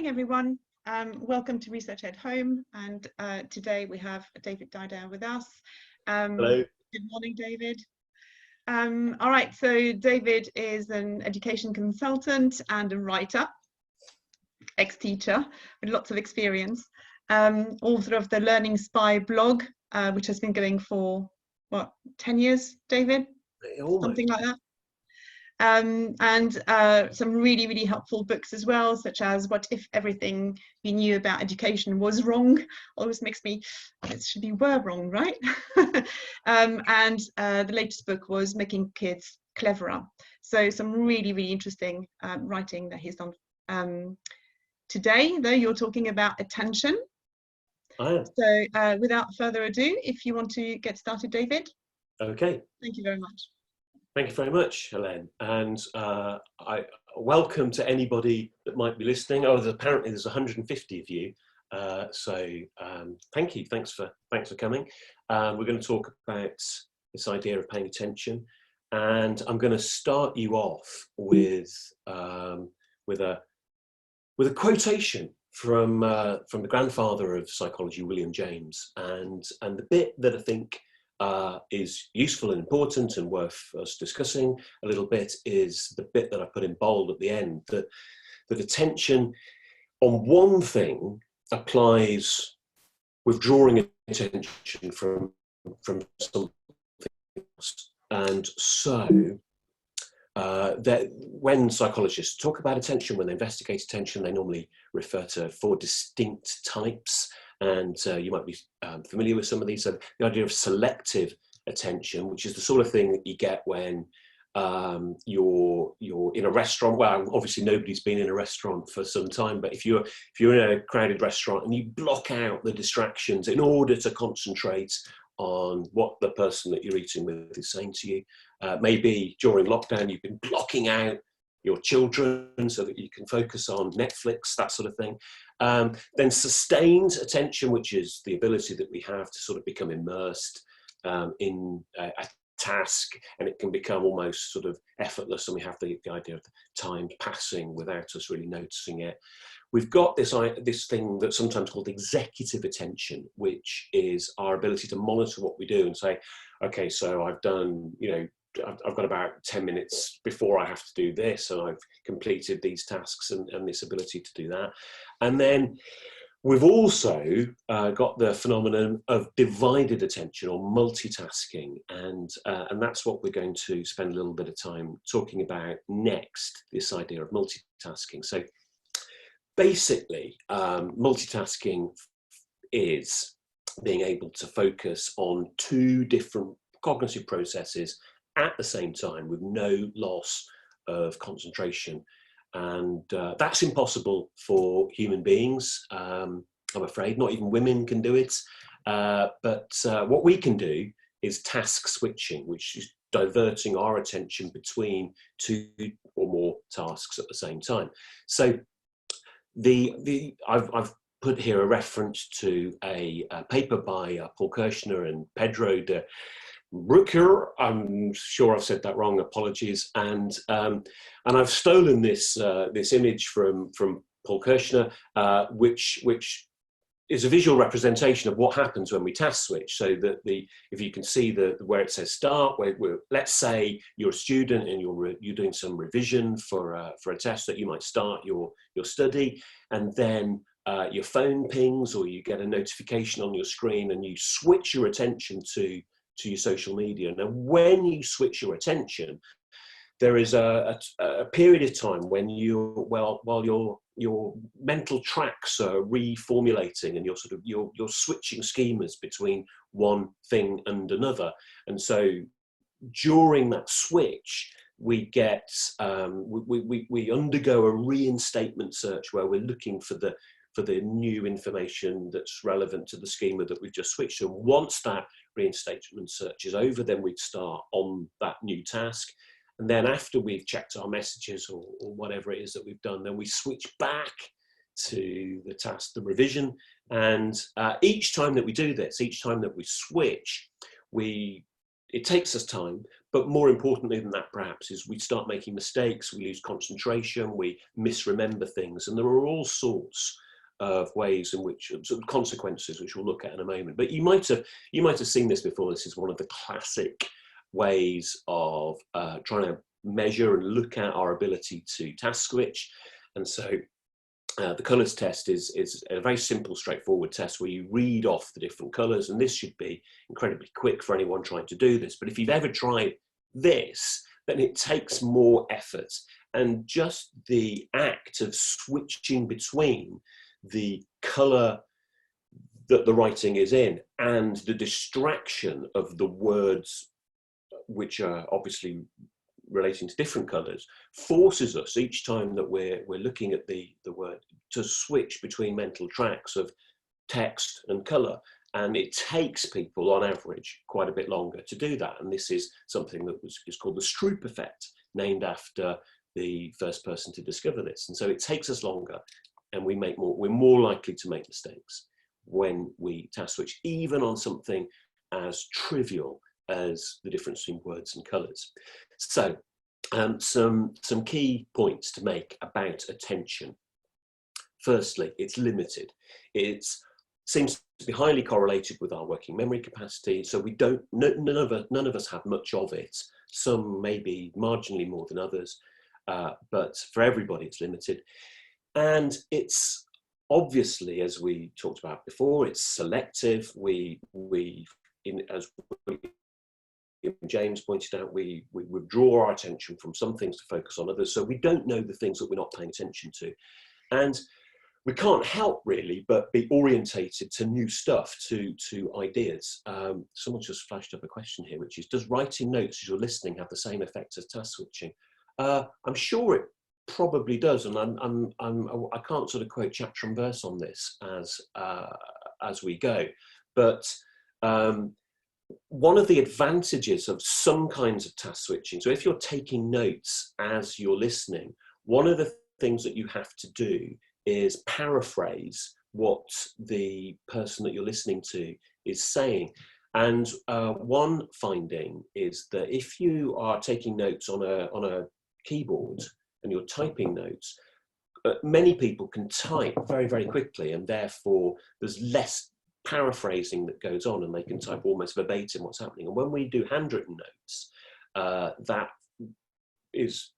morning, everyone. Welcome to researchED Home, and today we have David Didau with us. Hello. Good morning, David. All right, so David is an education consultant and a writer, ex-teacher with lots of experience, author of the Learning Spy blog, which has been going for, what, 10 years, David? Almost. Something like that. And some really helpful books as well, such as What If Everything You Knew About Education Was Wrong? Always makes me, it should be were wrong, right? And the latest book was Making Kids Cleverer. So some really interesting writing that he's done. Today, though, you're talking about attention. I am. So without further ado, if you want to get started, David. Okay. Thank you very much. Thank you very much, Helene. And I welcome to anybody that might be listening. Oh, apparently there's 150 of you. So thank you. Thanks for coming. We're going to talk about this idea of paying attention, and I'm going to start you off with a quotation from the grandfather of psychology, William James, and the bit that I think is useful and important and worth us discussing a little bit is the bit that I put in bold at the end, that attention on one thing applies withdrawing attention from something else. And so that when psychologists talk about attention, when they investigate attention, they normally refer to 4 distinct types. And you might be familiar with some of these. So the idea of selective attention, which is the sort of thing that you get when you're in a restaurant. Well, obviously nobody's been in a restaurant for some time, but if you're in a crowded restaurant and you block out the distractions in order to concentrate on what the person that you're eating with is saying to you. Maybe during lockdown you've been blocking out your children so that you can focus on Netflix, that sort of thing. Then sustained attention, which is the ability that we have to sort of become immersed in a task, and it can become almost sort of effortless, and we have the idea of time passing without us really noticing it. We've got this thing that's sometimes called executive attention, which is our ability to monitor what we do and say, okay, so I've done, I've got about 10 minutes before I have to do this, and I've completed these tasks, and this ability to do that. And then we've also got the phenomenon of divided attention or multitasking, and that's what we're going to spend a little bit of time talking about next, this idea of multitasking. So basically, multitasking is being able to focus on 2 different cognitive processes at the same time with no loss of concentration. And that's impossible for human beings, I'm afraid. Not even women can do it. But what we can do is task switching, which is diverting our attention between 2 or more tasks at the same time. So I've put here a reference to a paper by Paul Kirshner and Pedro de Rucker. I'm sure I've said that wrong. Apologies. And I've stolen this image from Paul Kirshner, which is a visual representation of what happens when we task switch. So that if you can see where it says start, where let's say you're a student and you're doing some revision for a test, that you might start your study, and then your phone pings or you get a notification on your screen and you switch your attention to your social media. Now, when you switch your attention, there is a period of time when while your mental tracks are reformulating and you're switching schemas between one thing and another. And so during that switch, we get we undergo a reinstatement search where we're looking for the new information that's relevant to the schema that we've just switched. So once that reinstatement search is over, then we'd start on that new task. And then after we've checked our messages or whatever it is that we've done, then we switch back to the task, the revision. And each time that we do this, each time that we switch, it takes us time, But more importantly than that, perhaps, is we start making mistakes, we lose concentration, we misremember things, and there are all sorts of ways in which, sort of consequences, which we'll look at in a moment. But you might have seen this before. This is one of the classic ways of trying to measure and look at our ability to task switch. And so the colours test is a very simple, straightforward test where you read off the different colours, and this should be incredibly quick for anyone trying to do this. But if you've ever tried this, then it takes more effort. And just the act of switching between the colour that the writing is in and the distraction of the words, which are obviously relating to different colours, forces us each time that we're looking at the word to switch between mental tracks of text and colour. And it takes people on average quite a bit longer to do that. And this is something that is called the Stroop effect, named after the first person to discover this. And so it takes us longer, and we're more likely to make mistakes when we task switch, even on something as trivial as the difference between words and colours. So some key points to make about attention. Firstly, it's limited. It seems to be highly correlated with our working memory capacity, so we don't, none of us have much of it. Some maybe marginally more than others, but for everybody it's limited. And it's obviously, as we talked about before, it's selective. As James pointed out, we withdraw our attention from some things to focus on others, so we don't know the things that we're not paying attention to. And we can't help really but be orientated to new stuff, to ideas. Someone just flashed up a question here, which is, does writing notes as you're listening have the same effect as task switching? I'm sure it probably does, and I can't sort of quote chapter and verse on this as we go, but one of the advantages of some kinds of task switching, so if you're taking notes as you're listening, one of the things that you have to do is paraphrase what the person that you're listening to is saying. And one finding is that if you are taking notes on a keyboard and you're typing notes, many people can type very, very quickly, and therefore there's less paraphrasing that goes on, and they can type almost verbatim what's happening. And when we do handwritten notes, that is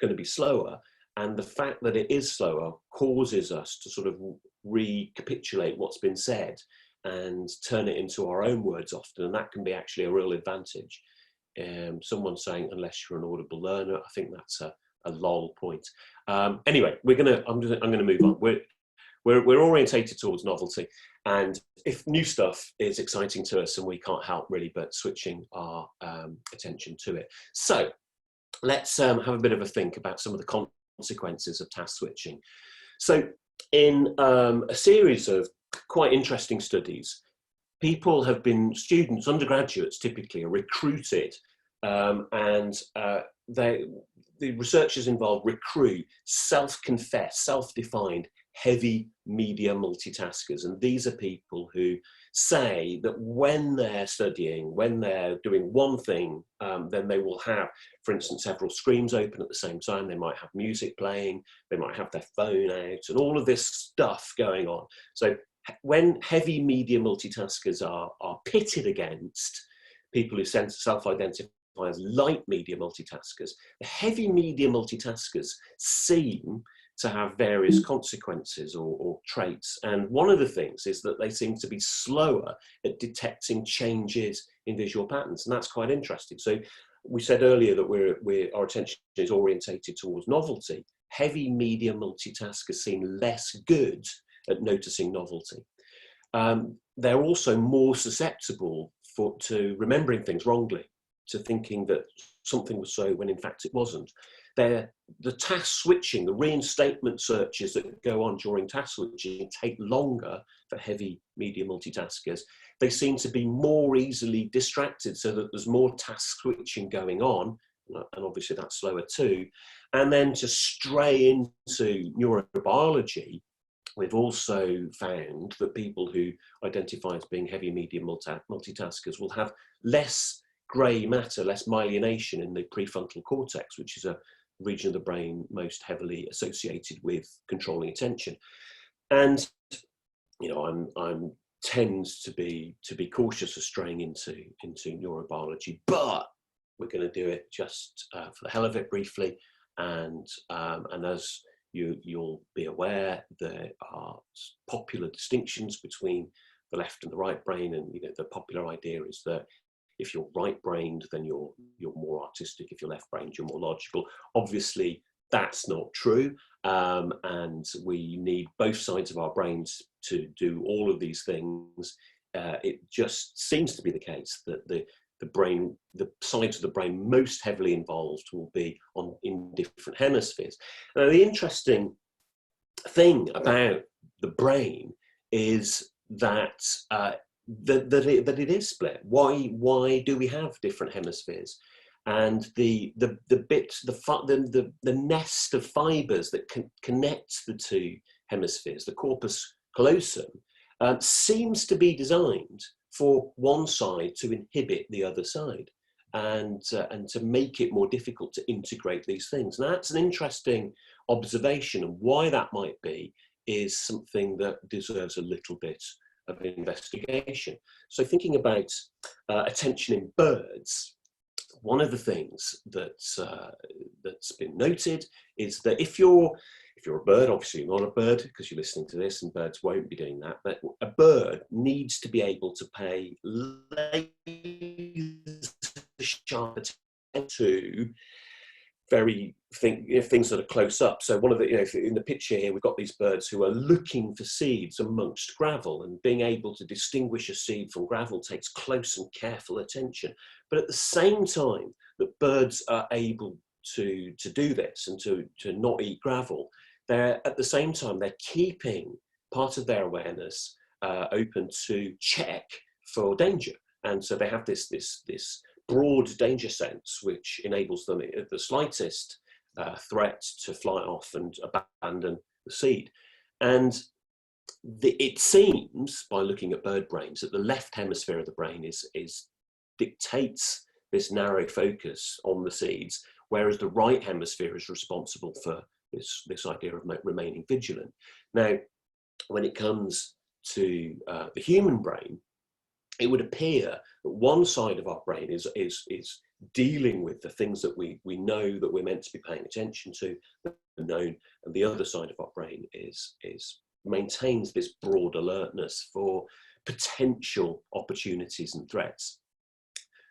going to be slower, and the fact that it is slower causes us to sort of recapitulate what's been said and turn it into our own words often, and that can be actually a real advantage. Someone saying, unless you're an audible learner, I think that's a lol point. Anyway, I'm gonna move on. We're orientated towards novelty, and if new stuff is exciting to us, and we can't help really but switching our attention to it. So let's have a bit of a think about some of the consequences of task switching. So in a series of quite interesting studies, students, undergraduates typically, are recruited, and the researchers involved recruit self-confessed, self-defined heavy media multitaskers. And these are people who say that when they're studying, when they're doing one thing, then they will have, for instance, several screens open at the same time. They might have music playing, they might have their phone out, and all of this stuff going on. So when heavy media multitaskers are pitted against people who self-identify as light media multitaskers, the heavy media multitaskers seem to have various consequences or traits. And one of the things is that they seem to be slower at detecting changes in visual patterns. And that's quite interesting. So we said earlier that our attention is orientated towards novelty. Heavy media multitaskers seem less good at noticing novelty. They're also more susceptible to remembering things wrongly, to thinking that something was so when in fact it wasn't. The task switching, the reinstatement searches that go on during task switching take longer for heavy media multitaskers. They seem to be more easily distracted, so that there's more task switching going on, and obviously that's slower too. And then to stray into neurobiology, we've also found that people who identify as being heavy media multitaskers will have less grey matter, less myelination in the prefrontal cortex, which is a region of the brain most heavily associated with controlling attention. And you know, I'm tends to be cautious of straying into neurobiology, but we're going to do it just for the hell of it briefly. And as you'll be aware, there are popular distinctions between the left and the right brain, and you know, the popular idea is that if you're right-brained, then you're more artistic. If you're left-brained, you're more logical. Obviously, that's not true, and we need both sides of our brains to do all of these things. It just seems to be the case that the sides of the brain most heavily involved will be in different hemispheres. Now, the interesting thing about the brain is that that it is split. Why do we have different hemispheres? And the nest of fibers that connects the two hemispheres, the corpus callosum, seems to be designed for one side to inhibit the other side, and to make it more difficult to integrate these things. Now, that's an interesting observation, and why that might be is something that deserves a little bit of investigation. So, thinking about attention in birds, one of the things that's been noted is that if you're a bird, obviously you're not a bird because you're listening to this, and birds won't be doing that, but a bird needs to be able to pay laser sharp attention to things that are close up. So one of the, in the picture here, we've got these birds who are looking for seeds amongst gravel, and being able to distinguish a seed from gravel takes close and careful attention. But at the same time that birds are able to do this and to not eat gravel, at the same time they're keeping part of their awareness open to check for danger. And so they have this broad danger sense, which enables them at the slightest threat to fly off and abandon the seed. And it seems, by looking at bird brains, that the left hemisphere of the brain dictates this narrow focus on the seeds, whereas the right hemisphere is responsible for this idea of remaining vigilant. Now, when it comes to the human brain, it would appear that one side of our brain is dealing with the things that we know that we're meant to be paying attention to, the known, and the other side of our brain maintains this broad alertness for potential opportunities and threats.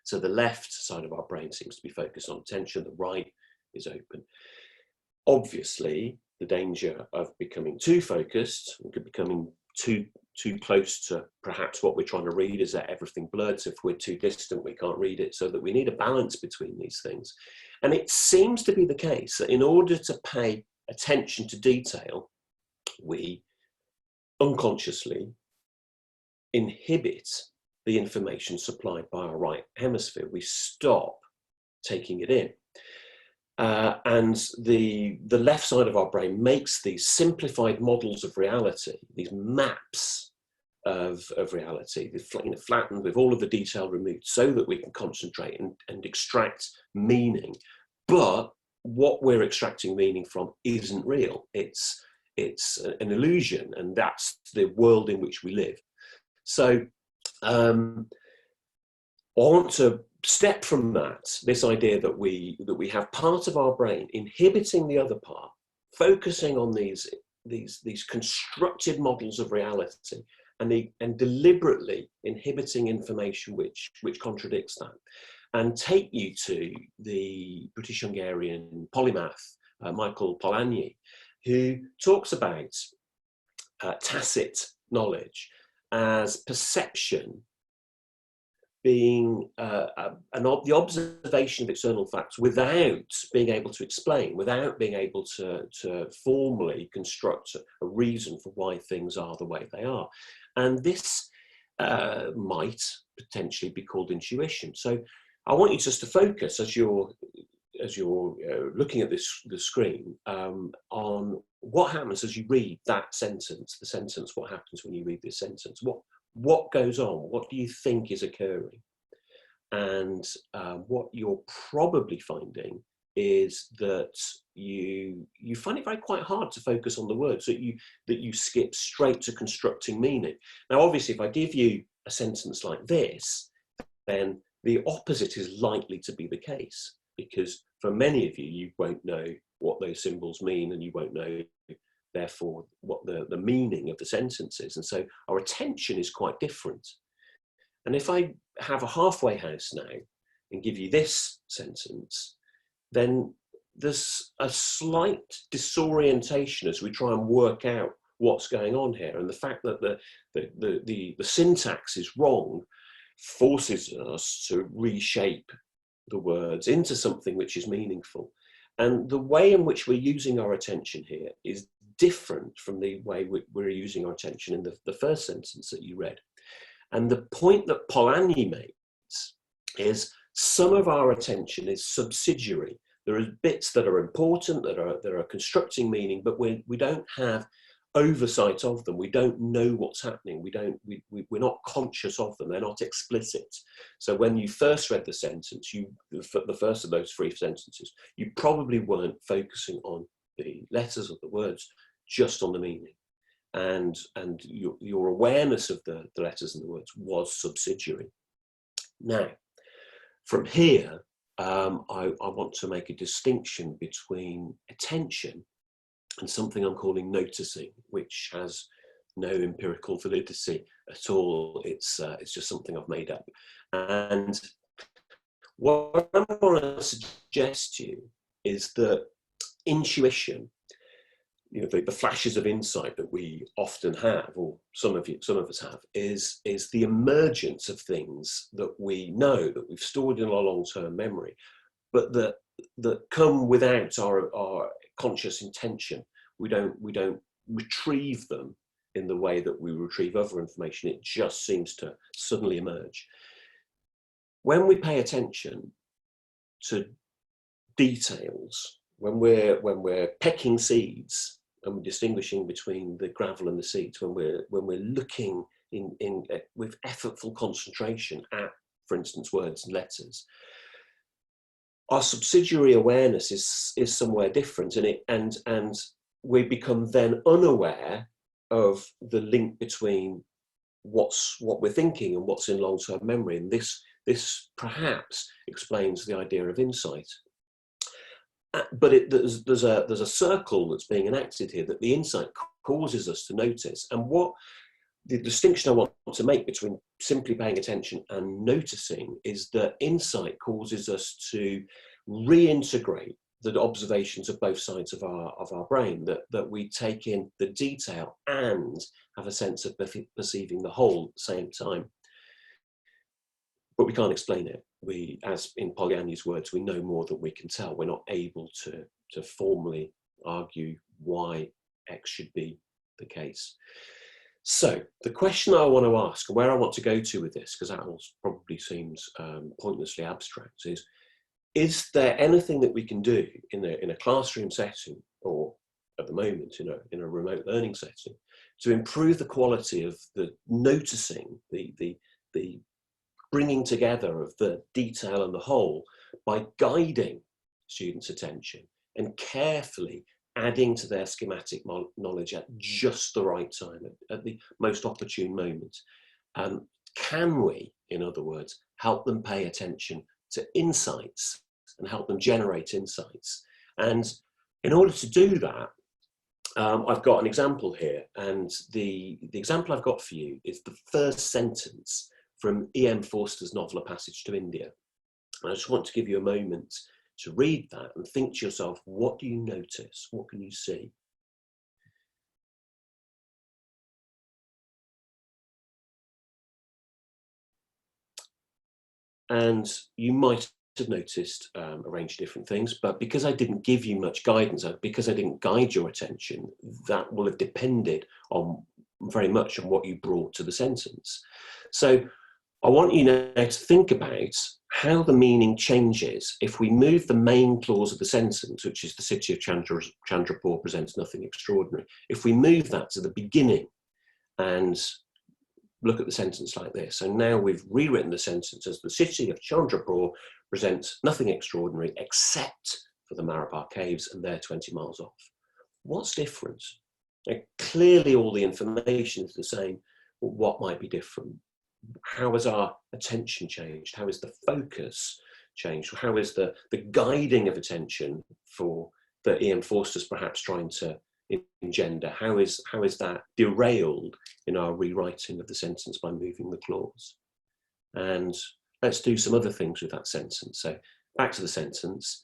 So the left side of our brain seems to be focused on attention, the right is open. Obviously, the danger of becoming too focused, becoming too close to perhaps what we're trying to read, is that everything blurs. If we're too distant, we can't read it. So that we need a balance between these things. And it seems to be the case that in order to pay attention to detail, we unconsciously inhibit the information supplied by our right hemisphere. We stop taking it in. And the left side of our brain makes these simplified models of reality, these maps of reality, flattened with all of the detail removed, so that we can concentrate and extract meaning. But what we're extracting meaning from isn't real. It's an illusion, and that's the world in which we live. So I want to step from this idea that we have part of our brain inhibiting the other part, focusing on these constructed models of reality, and deliberately inhibiting information which contradicts that, and take you to the British-Hungarian polymath Michael Polanyi, who talks about tacit knowledge as perception being the observation of external facts without being able to explain, without being able to formally construct a reason for why things are the way they are. And this might potentially be called intuition. So I want you just to focus, as you're looking at the screen, on what happens as you read that sentence, what happens when you read this sentence, what goes on, what do you think is occurring? And what you're probably finding is that you find it quite hard to focus on the words, that you skip straight to constructing meaning. Now, obviously, if I give you a sentence like this, then the opposite is likely to be the case, because for many of you, you won't know what those symbols mean, and you won't know, therefore, what the meaning of the sentence is. And so our attention is quite different. And if I have a halfway house now and give you this sentence, then there's a slight disorientation as we try and work out what's going on here. And the fact that the syntax is wrong forces us to reshape the words into something which is meaningful. And the way in which we're using our attention here is different from the way we're using our attention in the first sentence that you read. And the point that Polanyi makes is some of our attention is subsidiary. There are bits that are important, that are constructing meaning, but we don't have oversight of them. We don't know what's happening. We're not conscious of them. They're not explicit. So when you first read the sentence, the first of those 3 sentences, you probably weren't focusing on the letters or the words, just on the meaning. And your awareness of the letters and the words was subsidiary. Now, from here, I want to make a distinction between attention and something I'm calling noticing, which has no empirical validity at all. It's just something I've made up. And what I want to suggest to you is that intuition, the flashes of insight that we often have, or some of us have, is the emergence of things that we know, that we've stored in our long-term memory, but that come without our conscious intention. We don't retrieve them in the way that we retrieve other information. It just seems to suddenly emerge. When we pay attention to details, when we're pecking seeds, and we're distinguishing between the gravel and the seeds, when we're looking with effortful concentration at, for instance, words and letters, our subsidiary awareness is somewhere different, and we become then unaware of the link between what we're thinking and what's in long-term memory, and this perhaps explains the idea of insight. But there's a circle that's being enacted here, that the insight causes us to notice. And what the distinction I want to make between simply paying attention and noticing is that insight causes us to reintegrate the observations of both sides of our brain, that we take in the detail and have a sense of perceiving the whole at the same time. But we can't explain it. As in Polanyi's words, we know more than we can tell. We're not able to formally argue why X should be the case. So the question I want to ask, and where I want to go to with this, because that probably seems pointlessly abstract, is there anything that we can do in a classroom setting, or at the moment in a remote learning setting, to improve the quality of the noticing, the bringing together of the detail and the whole, by guiding students' attention and carefully adding to their schematic knowledge at just the right time, at the most opportune moment? Can we, in other words, help them pay attention to insights and help them generate insights? And in order to do that, I've got an example here, and the example I've got for you is the first sentence from E.M. Forster's novel A Passage to India. And I just want to give you a moment to read that and think to yourself, what do you notice? What can you see? And you might have noticed a range of different things, but because I didn't give you much guidance, because I didn't guide your attention, that will have depended on very much on what you brought to the sentence. So I want you now to think about how the meaning changes if we move the main clause of the sentence, which is the city of Chandrapur presents nothing extraordinary. If we move that to the beginning and look at the sentence like this. So now we've rewritten the sentence as the city of Chandrapur presents nothing extraordinary except for the Marabar caves, and they're 20 miles off. What's different? Now, clearly all the information is the same, but what might be different? How has our attention changed? How is the focus changed? How is the guiding of attention for that E.M. Forster's perhaps trying to engender? How is that derailed in our rewriting of the sentence by moving the clause? And let's do some other things with that sentence. So back to the sentence.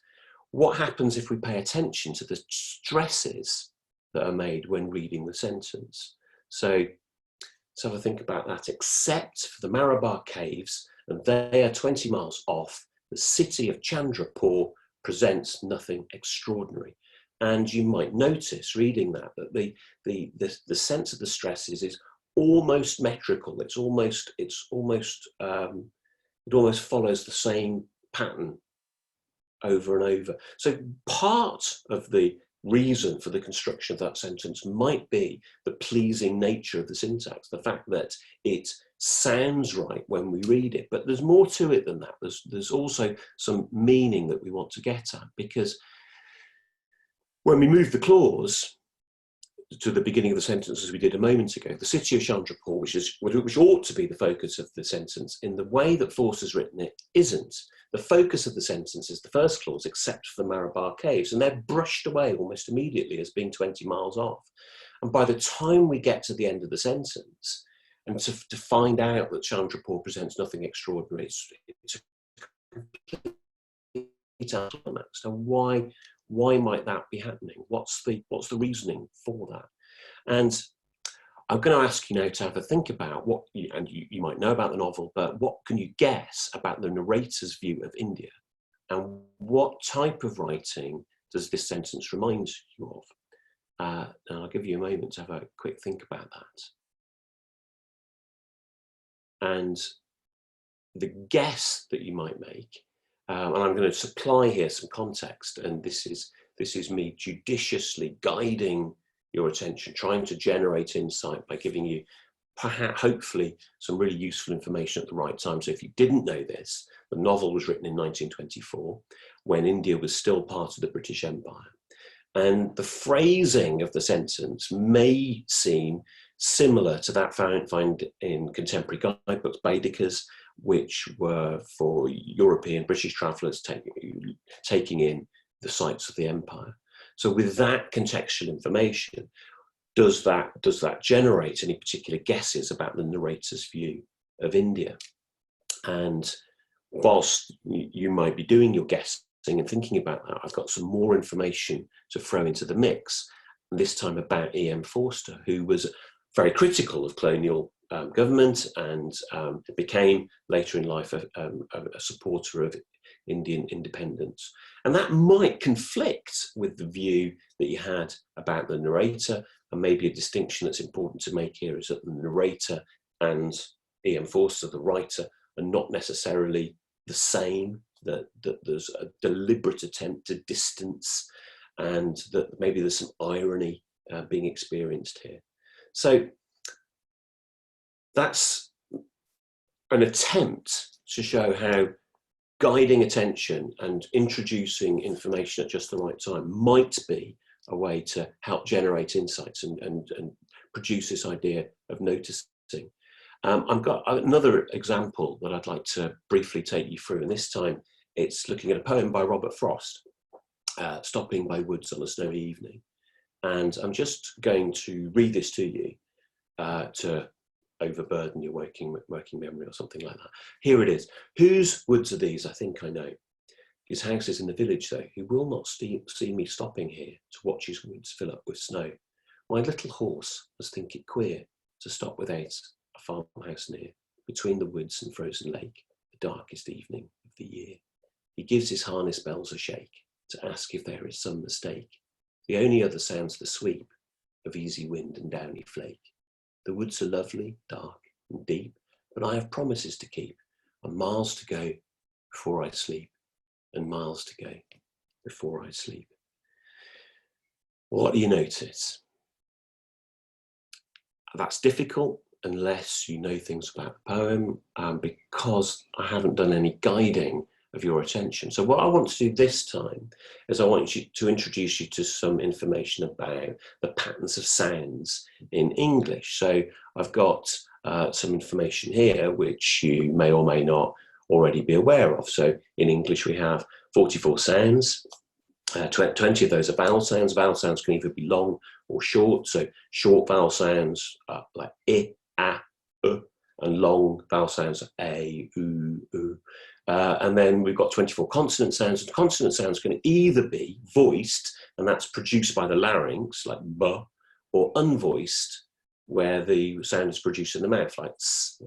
What happens if we pay attention to the stresses that are made when reading the sentence? So let's have a think about that. Except for the Marabar caves, and they are 20 miles off, the city of Chandrapur presents nothing extraordinary. And you might notice reading that the sense of the stresses is almost metrical. It almost follows the same pattern over and over. So part of the reason for the construction of that sentence might be the pleasing nature of the syntax, the fact that it sounds right when we read it, but there's more to it than that. There's also some meaning that we want to get at, because when we move the clause to the beginning of the sentence, as we did a moment ago, the city of Chandrapur, which ought to be the focus of the sentence, in the way that Forster's written it, isn't. The focus of the sentence is the first clause, except for the Marabar caves, and they're brushed away almost immediately as being 20 miles off. And by the time we get to the end of the sentence, and to find out that Chandrapur presents nothing extraordinary, it's a complete anticlimax. So why might that be happening? What's the reasoning for that? And I'm going to ask you now to have a think about what, you might know about the novel, but what can you guess about the narrator's view of India? And what type of writing does this sentence remind you of? And I'll give you a moment to have a quick think about that. And the guess that you might make, and I'm going to supply here some context, and this is me judiciously guiding your attention, trying to generate insight by giving you perhaps, hopefully, some really useful information at the right time. So if you didn't know this, the novel was written in 1924, when India was still part of the British Empire. And the phrasing of the sentence may seem similar to that found in contemporary guidebooks, Baedeker's, which were for European British travellers taking in the sites of the empire. So with that contextual information, does that generate any particular guesses about the narrator's view of India? And whilst you might be doing your guessing and thinking about that, I've got some more information to throw into the mix, and this time about E.M. Forster, who was very critical of colonial government and became later in life a supporter of Indian independence. And that might conflict with the view that you had about the narrator, and maybe a distinction that's important to make here is that the narrator and E.M. Forster, the writer, are not necessarily the same, that there's a deliberate attempt to distance, and that maybe there's some irony being experienced here. So that's an attempt to show how guiding attention and introducing information at just the right time might be a way to help generate insights and produce this idea of noticing. I've got another example that I'd like to briefly take you through, and this time it's looking at a poem by Robert Frost, Stopping by Woods on a Snowy Evening. And I'm just going to read this to you to overburden your working memory or something like that. Here it is. Whose woods are these? I think I know. His house is in the village, though. He will not see me stopping here to watch his woods fill up with snow. My little horse must think it queer to stop without a farmhouse near, between the woods and frozen lake, the darkest evening of the year. He gives his harness bells a shake to ask if there is some mistake. The only other sound's the sweep of easy wind and downy flake. The woods are lovely, dark and deep, but I have promises to keep, and miles to go before I sleep, and miles to go before I sleep. What do you notice? That's difficult, unless you know things about the poem, because I haven't done any guiding of your attention. So what I want to do this time is I want you to introduce you to some information about the patterns of sounds in English. So I've got some information here which you may or may not already be aware of. So in English we have 44 sounds. 20 of those are vowel sounds. Vowel sounds can either be long or short. So short vowel sounds like I, a, and long vowel sounds are a, u. And then we've got 24 consonant sounds. And consonant sounds can either be voiced, and that's produced by the larynx, like b, or unvoiced, where the sound is produced in the mouth, like s.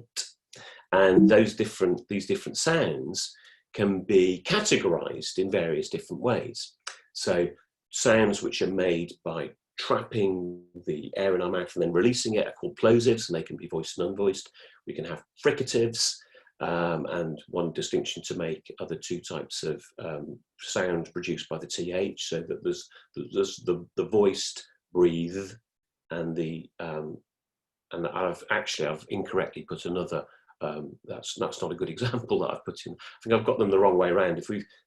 And these different sounds can be categorized in various different ways. So sounds which are made by trapping the air in our mouth and then releasing it are called plosives, and they can be voiced and unvoiced. We can have fricatives, and one distinction to make are the two types of sound produced by the TH, so that there's the voiced breathe, and and I've incorrectly put another. That's not a good example that I've put in. I think I've got them the wrong way around.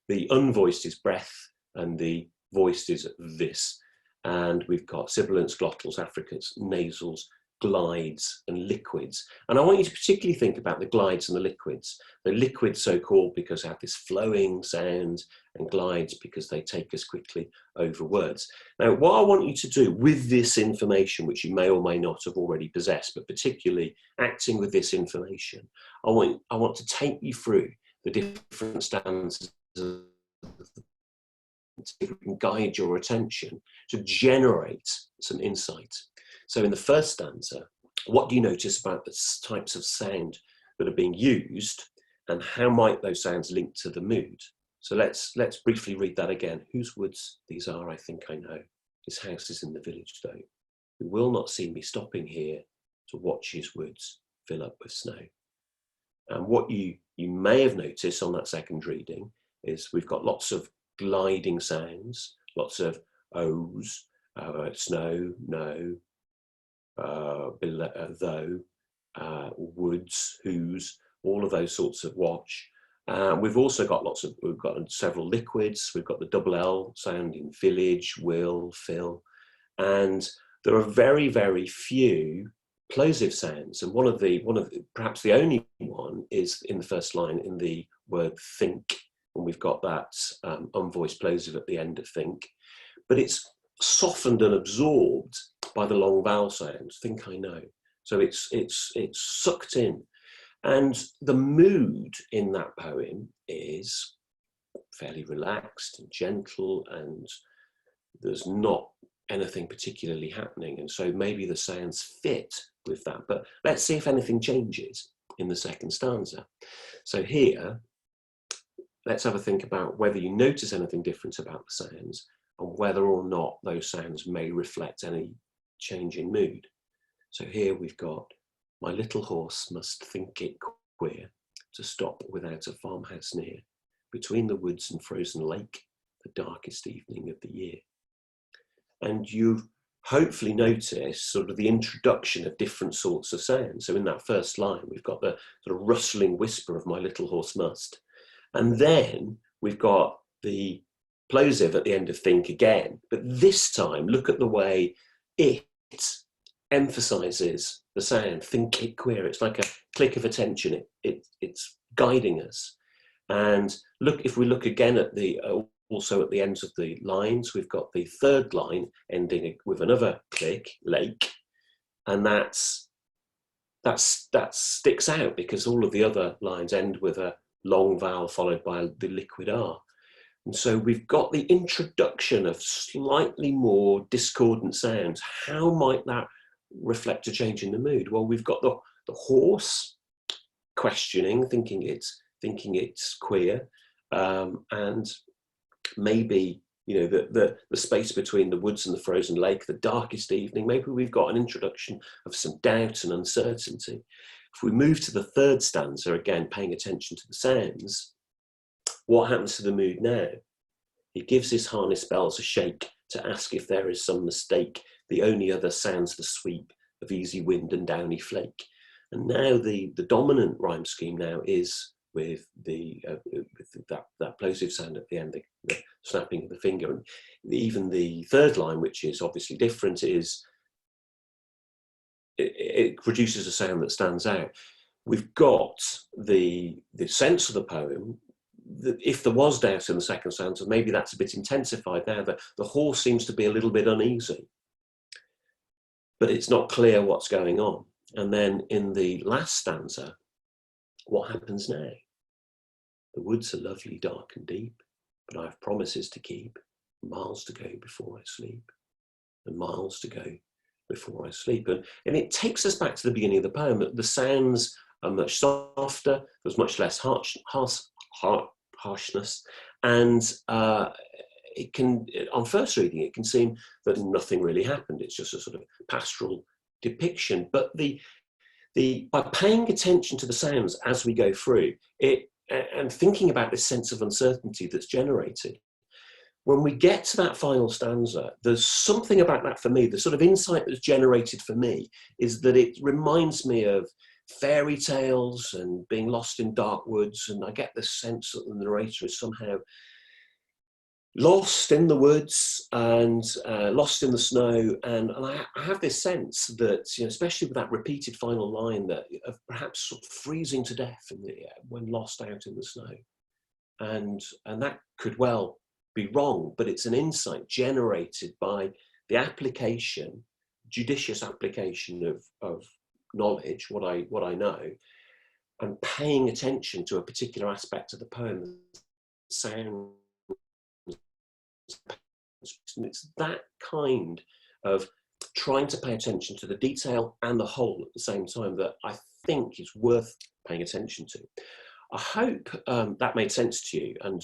The unvoiced is breath and the voiced is this. And we've got sibilants, glottals, affricates, nasals, glides and liquids. And I want you to particularly think about the glides and the liquids. The liquids so-called because they have this flowing sound, and glides because they take us quickly over words. Now, what I want you to do with this information, which you may or may not have already possessed, but particularly acting with this information, I want to take you through the different stanzas and guide your attention to generate some insight. So in the first stanza, what do you notice about the types of sound that are being used, and how might those sounds link to the mood? So let's briefly read that again. Whose woods these are, I think I know. His house is in the village though. Who will not see me stopping here to watch his woods fill up with snow. And what you may have noticed on that second reading is we've got lots of gliding sounds, lots of O's, snow, no, though, woods, whose, all of those sorts of watch. We've also got we've got several liquids. We've got the double L sound in village, will, fill, and there are very, very few plosive sounds. And one of the perhaps the only one is in the first line in the word think, and we've got that unvoiced plosive at the end of think, but it's softened and absorbed by the long vowel sounds. Think I know. So it's sucked in. And the mood in that poem is fairly relaxed and gentle, and there's not anything particularly happening. And so maybe the sounds fit with that. But let's see if anything changes in the second stanza. So here, let's have a think about whether you notice anything different about the sounds, and whether or not those sounds may reflect any change in mood. So here we've got, my little horse must think it queer to stop without a farmhouse near, between the woods and frozen lake, the darkest evening of the year. And you've hopefully noticed sort of the introduction of different sorts of sounds. So in that first line, we've got the sort of rustling whisper of my little horse must. And then we've got the plosive at the end of think again. But this time, look at the way it emphasizes the sound, think it queer. It's like a click of attention. It's guiding us. And look, if we look again at the also at the ends of the lines, we've got the third line ending with another click, lake, and that sticks out because all of the other lines end with a long vowel followed by the liquid R. And so we've got the introduction of slightly more discordant sounds. How might that reflect a change in the mood? Well, we've got the horse questioning, thinking it's queer, and maybe, you know, the space between the woods and the frozen lake, the darkest evening. Maybe we've got an introduction of some doubt and uncertainty. If we move to the third stanza, again paying attention to the sounds, what happens to the mood now? He gives his harness bells a shake to ask if there is some mistake. The only other sounds the sweep of easy wind and downy flake. And now the dominant rhyme scheme now is with that plosive sound at the end, the snapping of the finger. And even the third line, which is obviously different, is it produces a sound that stands out. We've got the sense of the poem. If there was doubt in the second stanza, maybe that's a bit intensified now. The horse seems to be a little bit uneasy, but it's not clear what's going on. And then in the last stanza, what happens now? The woods are lovely, dark and deep, but I have promises to keep, miles to go before I sleep, and miles to go before I sleep. And it takes us back to the beginning of the poem. The sounds are much softer, there's much less harshness, and it can, on first reading, it can seem that nothing really happened. It's just a sort of pastoral depiction. But by paying attention to the sounds as we go through it, and thinking about this sense of uncertainty that's generated, when we get to that final stanza, there's something about that for me. The sort of insight that's generated for me is that it reminds me of fairy tales and being lost in dark woods, and I get the sense that the narrator is somehow lost in the woods and lost in the snow, and I have this sense that, you know, especially with that repeated final line, that of perhaps sort of freezing to death when lost out in the snow, and that could well be wrong, but it's an insight generated by the application, judicious application of knowledge, what I know, and paying attention to a particular aspect of the poem, sound. And it's that kind of trying to pay attention to the detail and the whole at the same time that I think is worth paying attention to. I hope that made sense to you, and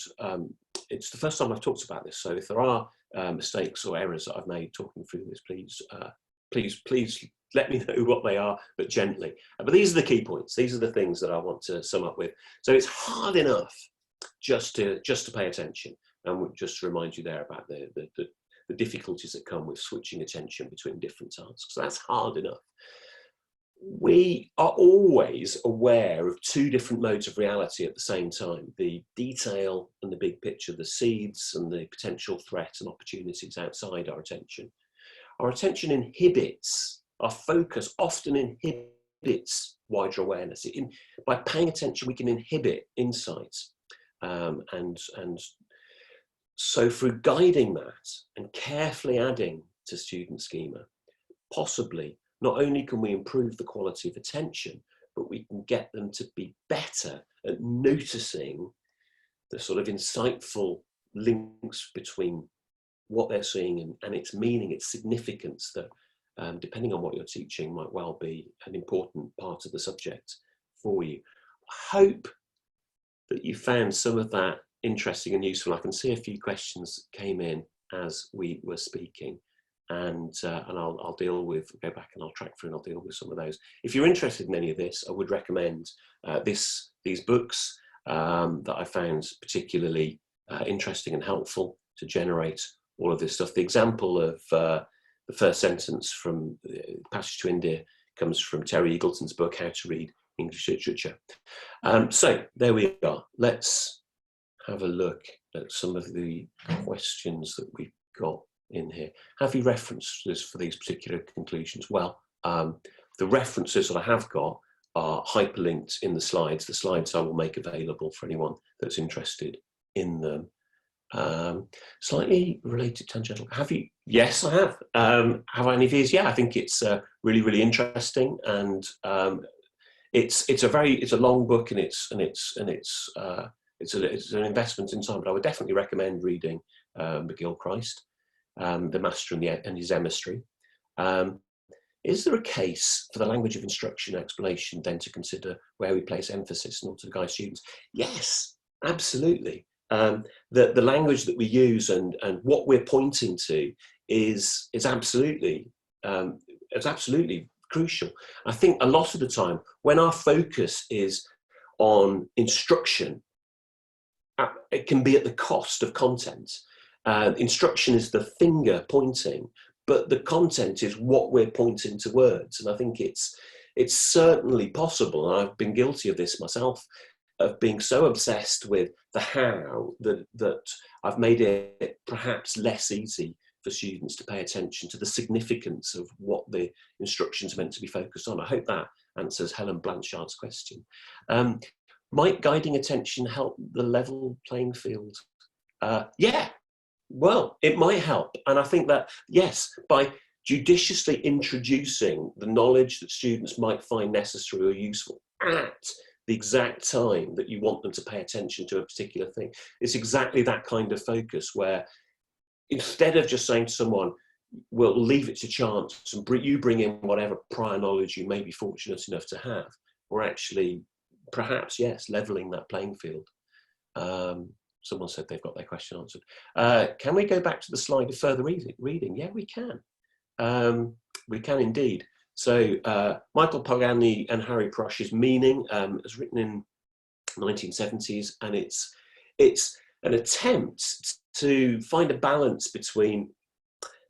it's the first time I've talked about this, so if there are mistakes or errors that I've made talking through this, please let me know what they are, but gently. But these are the key points. These are the things that I want to sum up with. So it's hard enough just to pay attention, and we'll just remind you there about the difficulties that come with switching attention between different tasks. That's hard enough. We are always aware of two different modes of reality at the same time: the detail and the big picture, the seeds and the potential threats and opportunities outside our attention. Our attention inhibits, our focus often inhibits wider awareness. By paying attention, we can inhibit insights. And so through guiding that and carefully adding to student schema, possibly not only can we improve the quality of attention, but we can get them to be better at noticing the sort of insightful links between what they're seeing and its meaning, its significance, that depending on what you're teaching might well be an important part of the subject for you. I hope that you found some of that interesting and useful. I can see a few questions came in as we were speaking, and I'll deal with, go back and I'll track through and I'll deal with some of those. If you're interested in any of this, I would recommend these books that I found particularly interesting and helpful to generate all of this stuff. The example of the first sentence from Passage to India comes from Terry Eagleton's book, How to Read English Literature. So there we are. Let's have a look at some of the questions that we've got in here. Have you referenced this for these particular conclusions? Well, the references that I have got are hyperlinked in the slides. The slides I will make available for anyone that's interested in them. Slightly related tangential. Have you? Yes, I have. Have any of these? Yeah, I think it's really, really interesting, and it's a long book, and it's an investment in time. But I would definitely recommend reading McGilchrist, The Master and His Emissary. Is there a case for the language of instruction and explanation then to consider where we place emphasis in order to guide students? Yes, absolutely. The language that we use and what we're pointing to is absolutely crucial. I think a lot of the time when our focus is on instruction, it can be at the cost of content. Instruction is the finger pointing, but the content is what we're pointing towards. And I think it's it's certainly possible, and I've been guilty of this myself, of being so obsessed with the how that I've made it perhaps less easy for students to pay attention to the significance of what the instructions are meant to be focused on. I hope that answers Helen Blanchard's question. Might guiding attention help the level playing field? Yeah, well, it might help. And I think that, yes, by judiciously introducing the knowledge that students might find necessary or useful at the exact time that you want them to pay attention to a particular thing, it's exactly that kind of focus where instead of just saying to someone, we'll leave it to chance and you bring in whatever prior knowledge you may be fortunate enough to have, we're actually perhaps, yes, leveling that playing field. Someone said they've got their question answered. Can we go back to the slide of further reading? Yeah, we can. We can indeed. So Michael Pagani and Harry Prosh's Meaning was written in the 1970s, and it's an attempt to find a balance between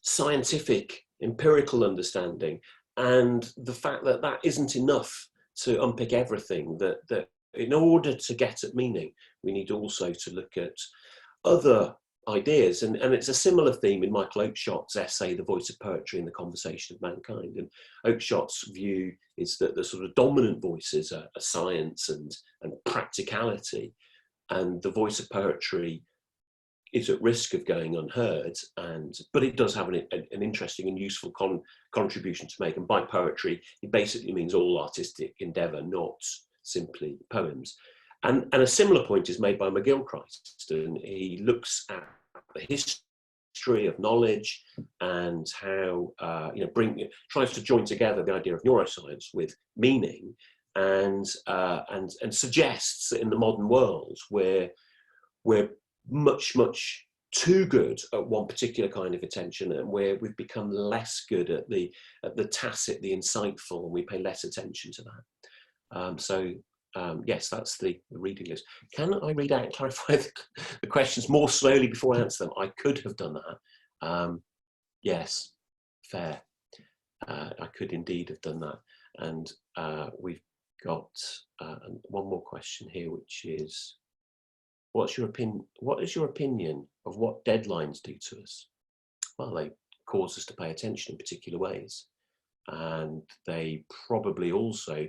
scientific, empirical understanding and the fact that that isn't enough to unpick everything, that in order to get at meaning, we need also to look at other ideas. And it's a similar theme in Michael Oakeshott's essay, The Voice of Poetry and the Conversation of Mankind. And Oakeshott's view is that the sort of dominant voices are science and practicality, and the voice of poetry is at risk of going unheard, but it does have an interesting and useful contribution to make. And by poetry, it basically means all artistic endeavour, not simply poems. And a similar point is made by McGilchrist, and he looks at the history of knowledge and how tries to join together the idea of neuroscience with meaning, and suggests that in the modern world we're much too good at one particular kind of attention, and where we've become less good at the tacit, the insightful, and we pay less attention to that. Yes, that's the reading list. Can I read out and clarify the questions more slowly before I answer them? I could have done that. Yes, fair. I could indeed have done that. And we've got one more question here, which is, what is your opinion of what deadlines do to us? Well, they cause us to pay attention in particular ways, and they probably also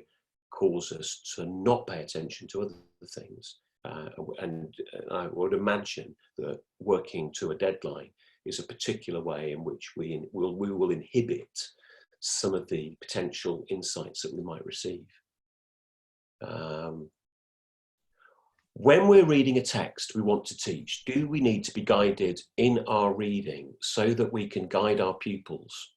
cause us to not pay attention to other things. And I would imagine that working to a deadline is a particular way in which we will inhibit some of the potential insights that we might receive. When we're reading a text we want to teach, do we need to be guided in our reading so that we can guide our pupils?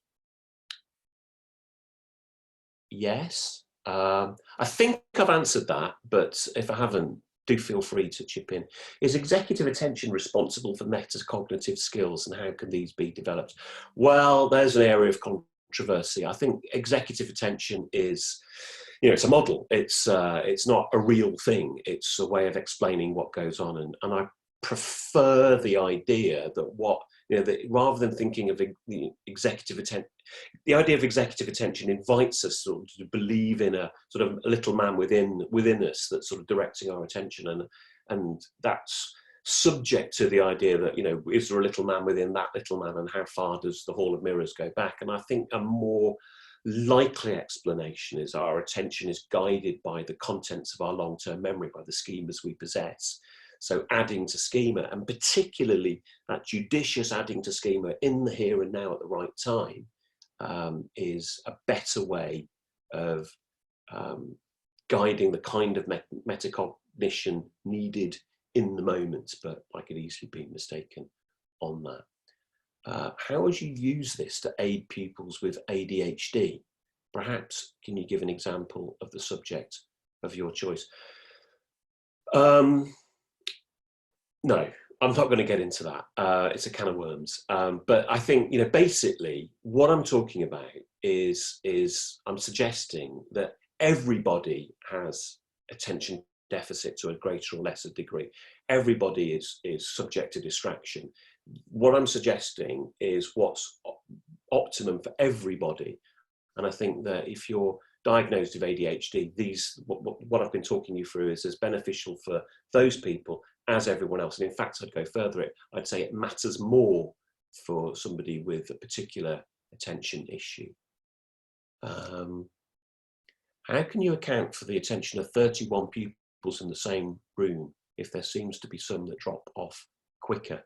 Yes. I think I've answered that, but if I haven't, do feel free to chip in. Is executive attention responsible for metacognitive skills, and how can these be developed? Well, there's an area of controversy. I think executive attention is, it's a model. It's not a real thing. It's a way of explaining what goes on, and I prefer the idea that that rather than thinking of the executive attention, the idea of executive attention invites us sort of to believe in a sort of a little man within us that's sort of directing our attention, and that's subject to the idea that, is there a little man within that little man, and how far does the Hall of Mirrors go back? And I think a more likely explanation is our attention is guided by the contents of our long-term memory, by the schemas we possess. So adding to schema, and particularly that judicious adding to schema in the here and now at the right time, is a better way of guiding the kind of metacognition needed in the moment, but I could easily be mistaken on that. How would you use this to aid pupils with ADHD? Perhaps, can you give an example of the subject of your choice? No, I'm not going to get into that. It's a can of worms. But I think, basically what I'm talking about is I'm suggesting that everybody has attention deficit to a greater or lesser degree. Everybody is subject to distraction. What I'm suggesting is what's optimum for everybody. And I think that if you're diagnosed with ADHD, what I've been talking you through is as beneficial for those people as everyone else. And in fact, I'd go further. I'd say it matters more for somebody with a particular attention issue. How can you account for the attention of 31 pupils in the same room if there seems to be some that drop off quicker?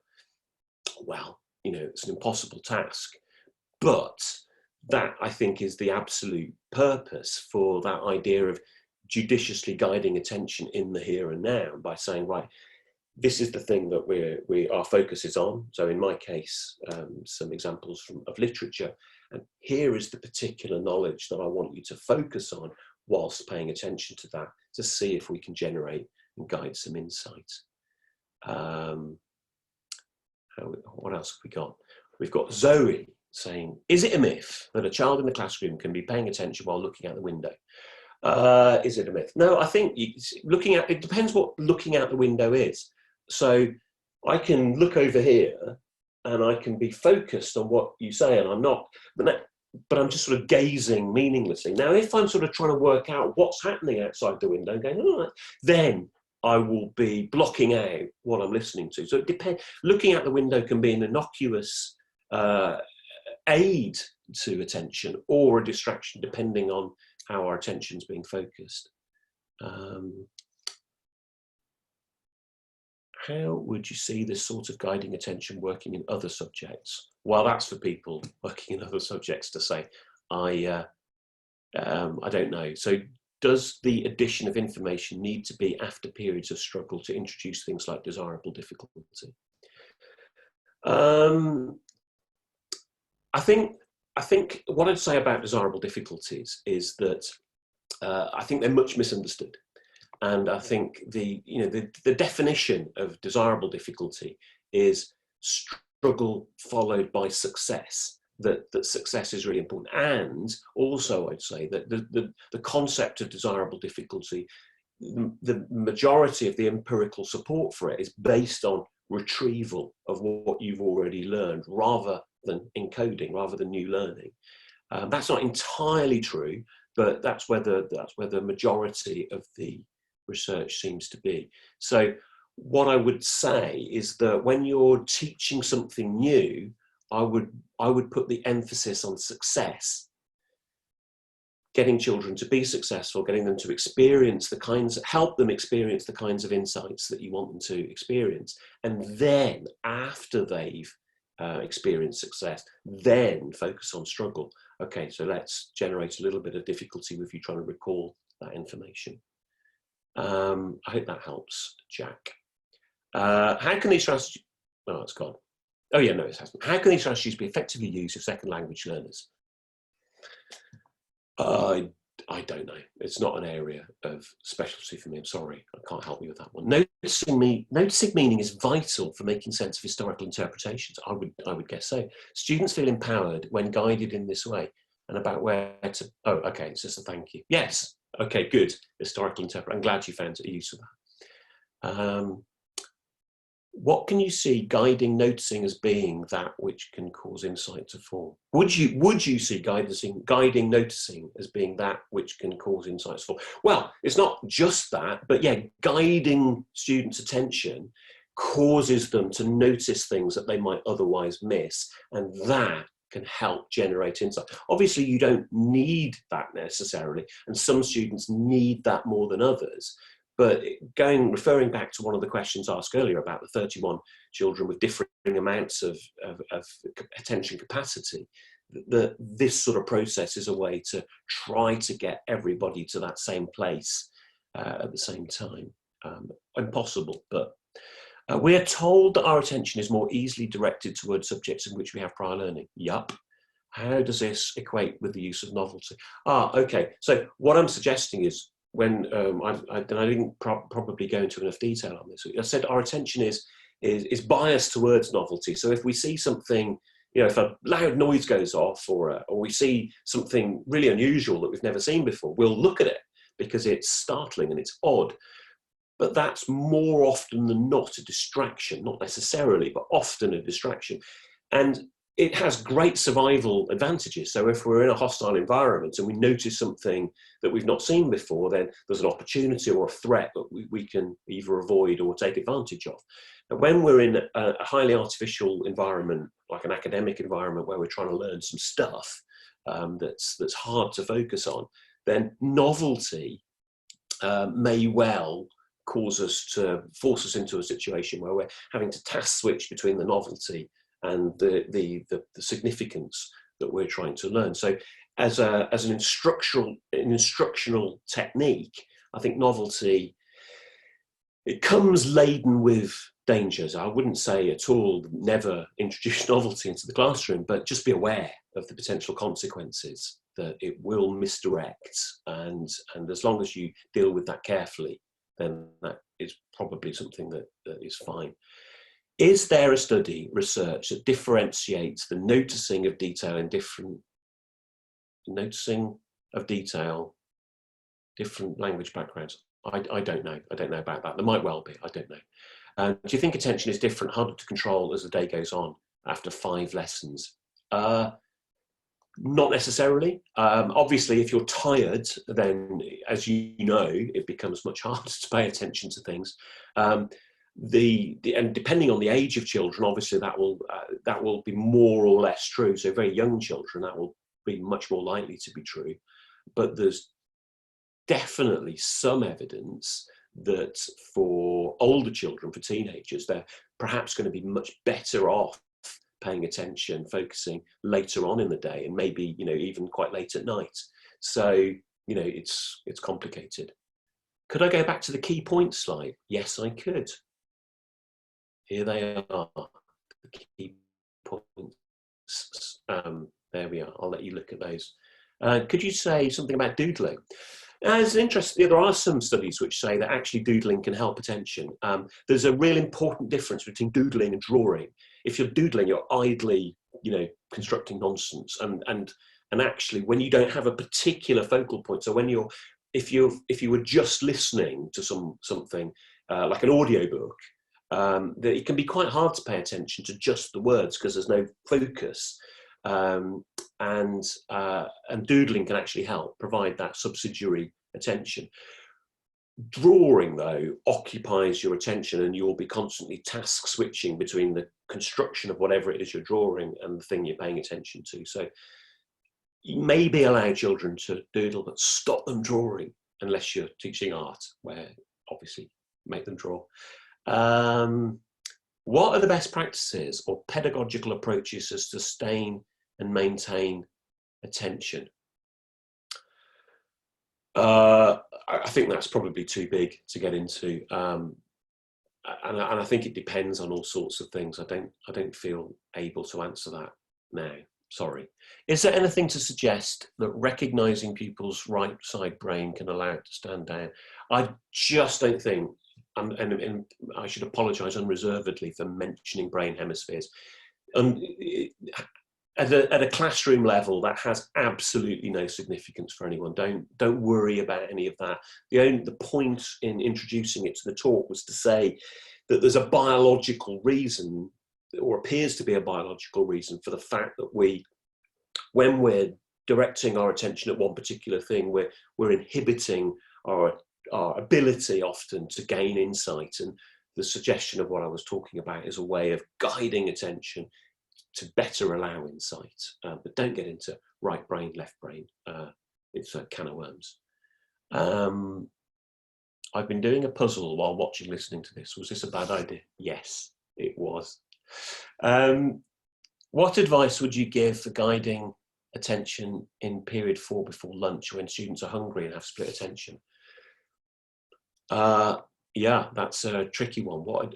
Well, you know, it's an impossible task, but that, I think, is the absolute purpose for that idea of judiciously guiding attention in the here and now by saying, right, this is the thing that our focus is on. So in my case, some examples of literature, and here is the particular knowledge that I want you to focus on whilst paying attention to that, to see if we can generate and guide some insight. What else have we got? We've got Zoe saying, is it a myth that a child in the classroom can be paying attention while looking out the window? Is it a myth? No, I think it depends what looking out the window is. So I can look over here and I can be focused on what you say, and I'm not, but I'm just sort of gazing meaninglessly. Now, if I'm sort of trying to work out what's happening outside the window and going, oh, then I will be blocking out what I'm listening to. So it depends. Looking out the window can be an innocuous aid to attention or a distraction, depending on how our attention's being focused. How would you see this sort of guiding attention working in other subjects? Well, that's for people working in other subjects to say. I don't know. So does the addition of information need to be after periods of struggle to introduce things like desirable difficulty? I think what I'd say about desirable difficulties is that I think they're much misunderstood. And I think the definition of desirable difficulty is struggle followed by success. That success is really important. And also I'd say that the concept of desirable difficulty, the majority of the empirical support for it is based on retrieval of what you've already learned rather than encoding, rather than new learning. That's not entirely true, but that's where the majority of the research seems to be. So what I would say is that when you're teaching something new, I would put the emphasis on success, getting children to be successful, getting them to experience help them experience the kinds of insights that you want them to experience. And then after they've experienced success, then focus on struggle. Okay, so let's generate a little bit of difficulty with you trying to recall that information. I hope that helps, Jack. How can these strategies, oh, it's gone. Oh yeah, no, it hasn't. How can these strategies be effectively used with second language learners? I don't know. It's not an area of specialty for me. I'm sorry, I can't help you with that one. Noticing meaning is vital for making sense of historical interpretations. I would guess so. Students feel empowered when guided in this way, and about where to. Oh, okay. It's just a thank you. Yes. Okay. Good. Historical interpretation. I'm glad you found a use of that. What can you see guiding noticing as being that which can cause insight to form? Would you see guiding noticing as being that which can cause insights to form? Well, it's not just that, but yeah, guiding students' attention causes them to notice things that they might otherwise miss, and that can help generate insight. Obviously, you don't need that necessarily, and some students need that more than others. But referring back to one of the questions asked earlier about the 31 children with differing amounts of attention capacity, this sort of process is a way to try to get everybody to that same place at the same time. Impossible, but we are told that our attention is more easily directed towards subjects in which we have prior learning. Yup. How does this equate with the use of novelty? Okay. So what I'm suggesting is, when I didn't probably go into enough detail on this. I said our attention is biased towards novelty. So if we see something, if a loud noise goes off, or we see something really unusual that we've never seen before, we'll look at it because it's startling and it's odd. But that's more often than not a distraction, not necessarily, but often a distraction. And it has great survival advantages. So if we're in a hostile environment and we notice something that we've not seen before, then there's an opportunity or a threat that we can either avoid or take advantage of. And when we're in a highly artificial environment, like an academic environment where we're trying to learn some stuff that's hard to focus on, then novelty may well force us into a situation where we're having to task switch between the novelty and the significance that we're trying to learn. So as an instructional technique, I think novelty, it comes laden with dangers. I wouldn't say at all never introduce novelty into the classroom, but just be aware of the potential consequences that it will misdirect. And as long as you deal with that carefully, then that is probably something that is fine. Is there a study, research, that differentiates the noticing of detail, different language backgrounds? I don't know. I don't know about that. There might well be. I don't know. Do you think attention is different, harder to control as the day goes on after 5 lessons? Not necessarily. Obviously, if you're tired, then, as you know, it becomes much harder to pay attention to things. And depending on the age of children, obviously that will be more or less true. So very young children, that will be much more likely to be true. But there's definitely some evidence that for older children, for teenagers, they're perhaps going to be much better off paying attention, focusing later on in the day, and maybe, even quite late at night. So, it's complicated. Could I go back to the key points slide? Yes, I could. Here they are, the key points. There we are. I'll let you look at those. Could you say something about doodling? It's interesting. There are some studies which say that actually doodling can help attention. There's a real important difference between doodling and drawing. If you're doodling, you're idly, constructing nonsense, and actually, when you don't have a particular focal point. So if you were just listening to something like an audiobook, that it can be quite hard to pay attention to just the words because there's no focus. And doodling can actually help provide that subsidiary attention. Drawing, though, occupies your attention, and you'll be constantly task switching between the construction of whatever it is you're drawing and the thing you're paying attention to. So you maybe allow children to doodle, but stop them drawing unless you're teaching art, where obviously make them draw. What are the best practices or pedagogical approaches to sustain and maintain attention? I think that's probably too big to get into, and I think it depends on all sorts of things. I don't feel able to answer that now. Sorry. Is there anything to suggest that recognising pupils' right side brain can allow it to stand down? I just don't think, and I should apologise unreservedly for mentioning brain hemispheres. At a classroom level, that has absolutely no significance for anyone. Don't worry about any of that. The point in introducing it to the talk was to say that there's a biological reason, or appears to be a biological reason, for the fact that when we're directing our attention at one particular thing, we're inhibiting our ability often to gain insight. And the suggestion of what I was talking about is a way of guiding attention to better allow insight, but don't get into right brain, left brain. It's a can of worms. I've been doing a puzzle while listening to this. Was this a bad idea? Yes, it was. What advice would you give for guiding attention in period 4 before lunch, when students are hungry and have split attention? Yeah, that's a tricky one. What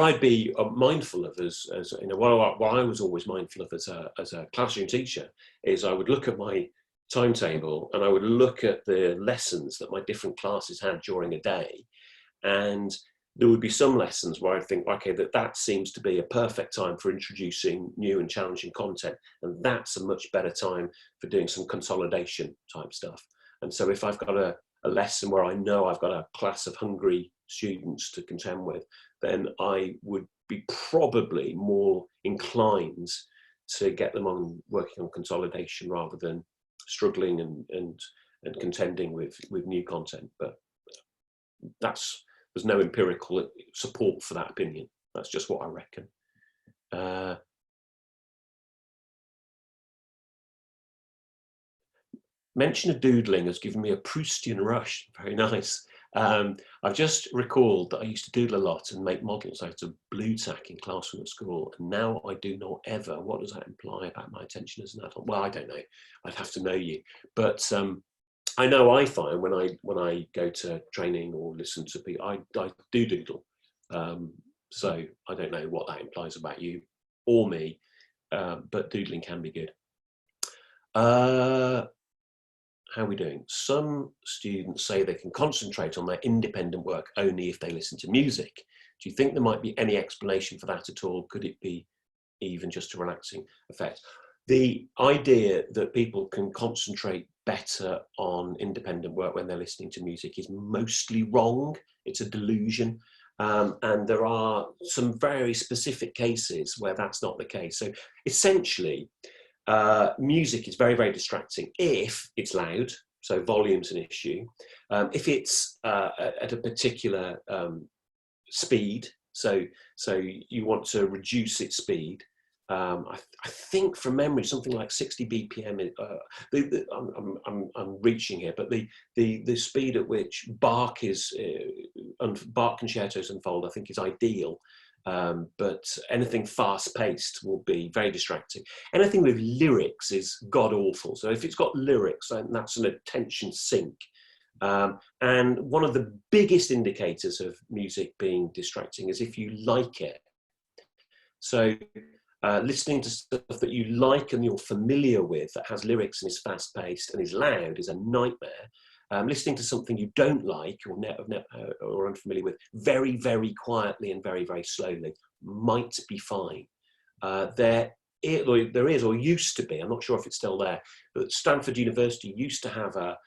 I'd be mindful of what I was always mindful of as a classroom teacher is I would look at my timetable and I would look at the lessons that my different classes had during a day, and there would be some lessons where I'd think, okay, that seems to be a perfect time for introducing new and challenging content, and that's a much better time for doing some consolidation type stuff. And so if I've got a lesson where I know I've got a class of hungry students to contend with, then I would be probably more inclined to get them on working on consolidation rather than struggling and contending with new content. But there's no empirical support for that opinion. That's just what I reckon. Mention of doodling has given me a Proustian rush. Very nice. I've just recalled that I used to doodle a lot and make models out of blue tack in classroom at school, and now I do not ever. What does that imply about my attention as an adult? Well, I don't know. I'd have to know you, but I know I find when I go to training or listen to people, I do doodle. So I don't know what that implies about you or me, but doodling can be good. How are we doing? Some students say they can concentrate on their independent work only if they listen to music. Do you think there might be any explanation for that at all? Could it be even just a relaxing effect? The idea that people can concentrate better on independent work when they're listening to music is mostly wrong. It's a delusion. And there are some very specific cases where that's not the case. So essentially, music is very, very distracting if it's loud, so volume's an issue. If it's at a particular speed, so you want to reduce its speed. I think from memory, something like 60 BPM. I'm reaching here, but the speed at which Bach concertos unfold, I think, is ideal. But anything fast-paced will be very distracting. Anything with lyrics is god-awful. So if it's got lyrics, then that's an attention sink. And one of the biggest indicators of music being distracting is if you like it. So listening to stuff that you like and you're familiar with that has lyrics and is fast-paced and is loud is a nightmare. Listening to something you don't like or unfamiliar with very, very quietly and very, very slowly might be fine. There is or used to be, I'm not sure if it's still there, but Stanford University used to have a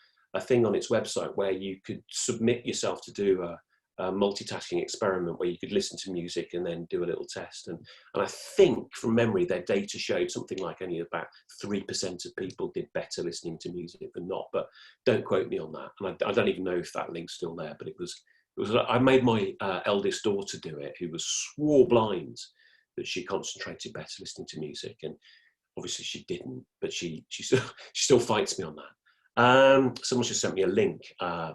thing on its website where you could submit yourself to do a multitasking experiment where you could listen to music and then do a little test. And I think from memory, their data showed something like only about 3% of people did better listening to music than not, but don't quote me on that. And I don't even know if that link's still there, but it was I made my eldest daughter do it, who was swore blind that she concentrated better listening to music. And obviously she didn't, but she still fights me on that. Someone just sent me a link.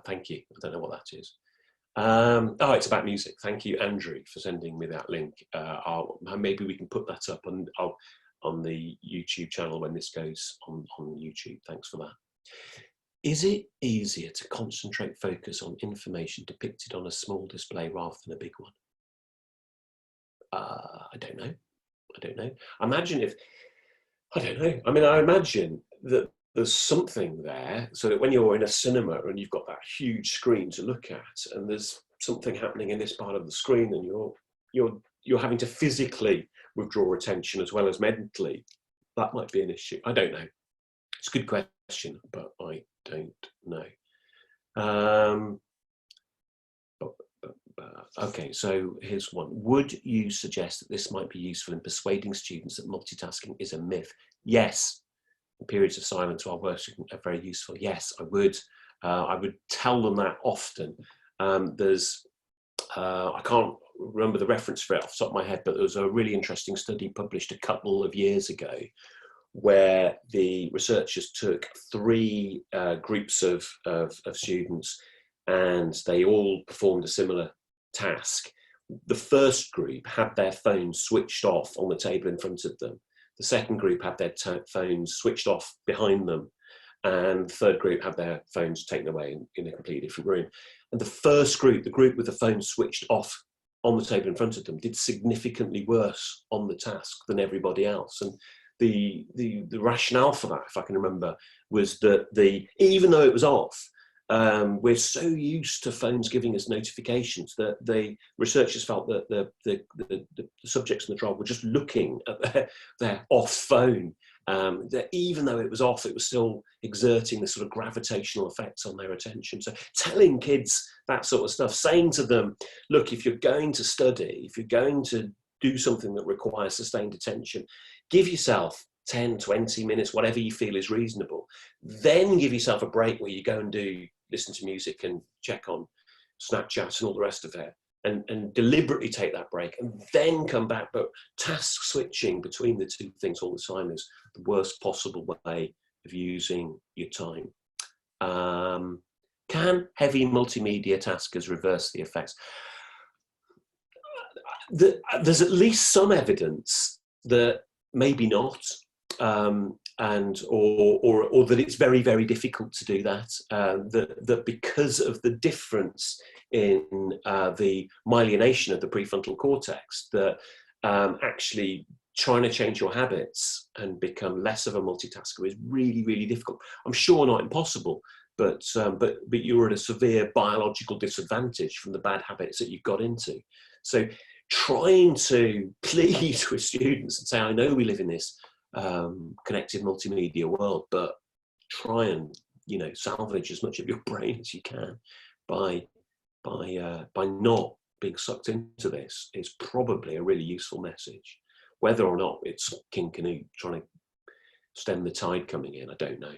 Thank you. I don't know what that is. Oh, it's about music. Thank you, Andrew, for sending me that link. Maybe we can put that up on the YouTube channel when this goes on YouTube. Thanks for that. Is it easier to concentrate focus on information depicted on a small display rather than a big one? I don't know. I imagine that there's something there so that when you're in a cinema and you've got that huge screen to look at and there's something happening in this part of the screen and you're having to physically withdraw attention as well as mentally, that might be an issue. I don't know. It's a good question, but I don't know. Okay, so here's one. Would you suggest that this might be useful in persuading students that multitasking is a myth? Yes. Periods of silence while working are very useful. Yes, I would tell them that often. I can't remember the reference for it off the top of my head, but there was a really interesting study published a couple of years ago where the researchers took 3 groups of students and they all performed a similar task. The first group had their phones switched off on the table in front of them. The second group had their phones switched off behind them. And the third group had their phones taken away in a completely different room. And the first group, the group with the phones switched off on the table in front of them, did significantly worse on the task than everybody else. And the rationale for that, if I can remember, was that even though it was off, we're so used to phones giving us notifications that the researchers felt that the subjects in the trial were just looking at their off phone, that even though it was off, it was still exerting the sort of gravitational effects on their attention. So telling kids that sort of stuff, saying to them, look, if you're going to study, if you're going to do something that requires sustained attention, give yourself 10, 20 minutes, whatever you feel is reasonable. Then give yourself a break where you go and listen to music and check on Snapchat and all the rest of it. And deliberately take that break and then come back. But task switching between the two things all the time is the worst possible way of using your time. Can heavy multimedia taskers reverse the effects? There's at least some evidence that maybe not, or that it's very, very difficult to do that. That because of the difference in the myelination of the prefrontal cortex, that actually trying to change your habits and become less of a multitasker is really, really difficult. I'm sure not impossible, but you're at a severe biological disadvantage from the bad habits that you've got into. So trying to plead with students and say, I know we live in this connected multimedia world, but try and salvage as much of your brain as you can by not being sucked into this is probably a really useful message. Whether or not it's King Canute trying to stem the tide coming in, I don't know.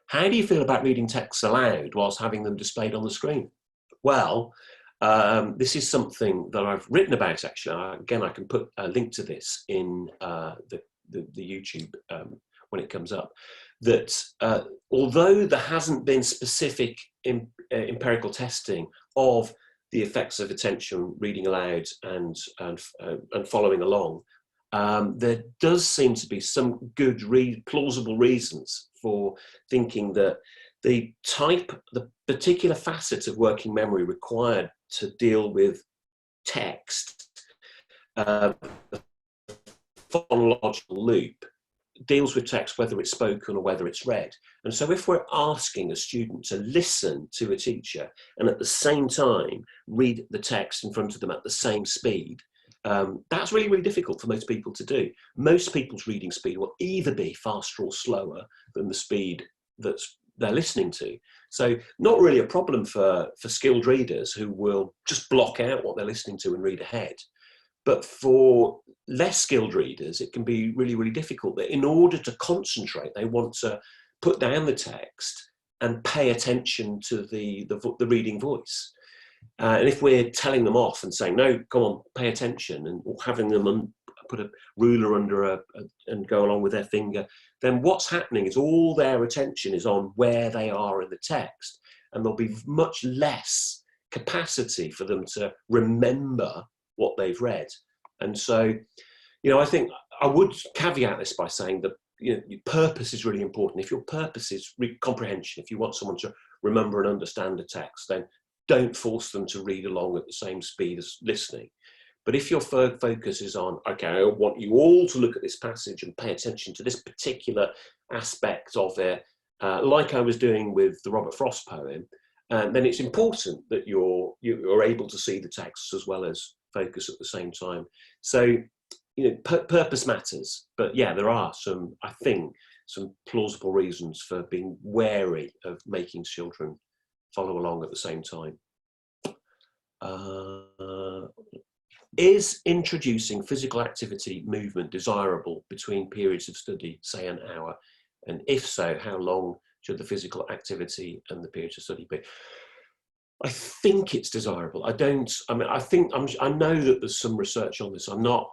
How do you feel about reading texts aloud whilst having them displayed on the screen? Well, this is something that I've written about, actually. Again, I can put a link to this in the YouTube when it comes up. That although there hasn't been specific empirical testing of the effects of attention, reading aloud and following along, there does seem to be some good, plausible reasons for thinking that the particular facet of working memory required to deal with text, the phonological loop, deals with text whether it's spoken or whether it's read. And so if we're asking a student to listen to a teacher and at the same time read the text in front of them at the same speed, that's really, really difficult for most people to do. Most people's reading speed will either be faster or slower than the speed that they're listening to. So not really a problem for skilled readers who will just block out what they're listening to and read ahead. But for less skilled readers, it can be really, really difficult. That in order to concentrate, they want to put down the text and pay attention to the reading voice. And if we're telling them off and saying, no, come on, pay attention, and or having them put a ruler under and go along with their finger, then what's happening is all their attention is on where they are in the text, and there'll be much less capacity for them to remember what they've read. And so, I think I would caveat this by saying that your purpose is really important. If your purpose is comprehension, if you want someone to remember and understand the text, then don't force them to read along at the same speed as listening. But if your focus is on, okay, I want you all to look at this passage and pay attention to this particular aspect of it, like I was doing with the Robert Frost poem, then it's important that you're able to see the text as well as focus at the same time. So, purpose matters. But yeah, there are some plausible reasons for being wary of making children follow along at the same time. Is introducing physical activity movement desirable between periods of study, say an hour? And if so, how long should the physical activity and the periods of study be? I think it's desirable. I know that there's some research on this. I'm not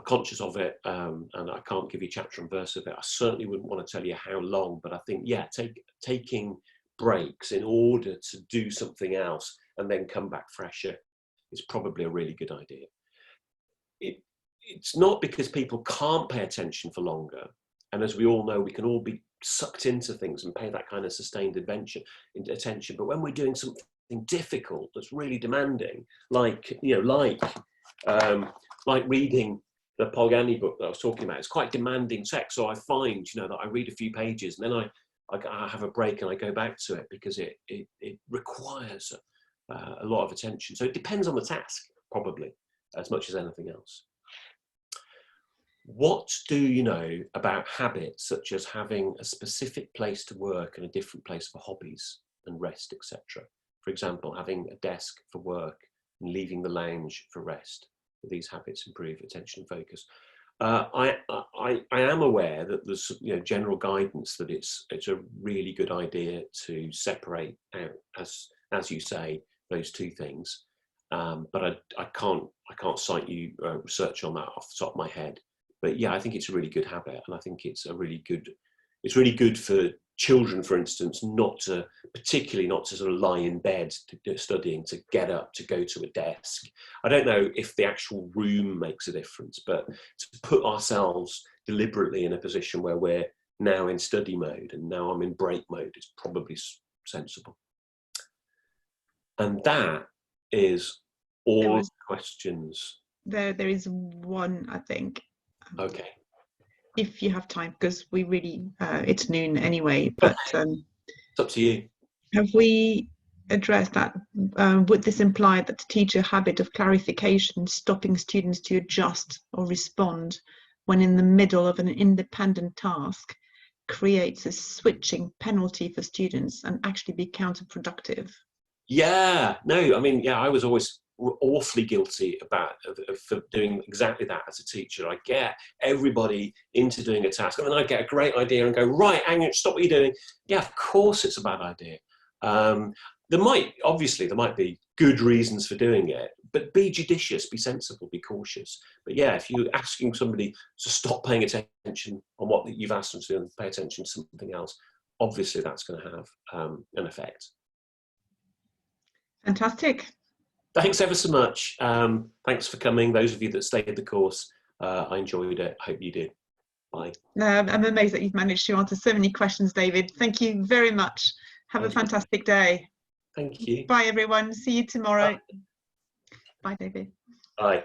conscious of it, and I can't give you chapter and verse of it. I certainly wouldn't want to tell you how long, but I think, yeah, taking breaks in order to do something else and then come back fresher is probably a really good idea. It's not because people can't pay attention for longer, and as we all know, we can all be sucked into things and pay that kind of sustained attention, but when we're doing something difficult that's really demanding, like reading the Polanyi book that I was talking about, it's quite demanding text. So I find that I read a few pages and then I have a break and I go back to it because it requires a lot of attention. So it depends on the task, probably, as much as anything else. What do you know about habits such as having a specific place to work and a different place for hobbies and rest, etc.? For example, having a desk for work and leaving the lounge for rest. These habits improve attention and focus. I am aware that there's general guidance that it's a really good idea to separate out, as you say, those two things. But I can't cite you research on that off the top of my head. But yeah, I think it's a really good habit, and I think it's really good for children, for instance, particularly not to sort of lie in bed studying, to get up, to go to a desk. I don't know if the actual room makes a difference, but to put ourselves deliberately in a position where we're now in study mode and now I'm in break mode is probably sensible. And that is all the questions. There is one, I think. Okay. If you have time, because we really, it's noon anyway, but it's up to you. Have we addressed that? Would this imply that the teacher habit of clarification, stopping students to adjust or respond when in the middle of an independent task, creates a switching penalty for students and actually be counterproductive? Yeah, no, I mean, yeah, I was always awfully guilty for doing exactly that as a teacher. I get everybody into doing a task, and then I get a great idea and go, right, hang on, stop what you're doing. Yeah, of course it's a bad idea. There might be good reasons for doing it, but be judicious, be sensible, be cautious. But yeah, if you're asking somebody to stop paying attention on what you've asked them to do and pay attention to something else, obviously that's going to have an effect. Fantastic. Thanks ever so much. Thanks for coming. Those of you that stayed the course, I enjoyed it. I hope you did. Bye. I'm amazed that you've managed to answer so many questions, David. Thank you very much. Have a fantastic day. Thank you. Bye, everyone. See you tomorrow. Bye, David. Bye.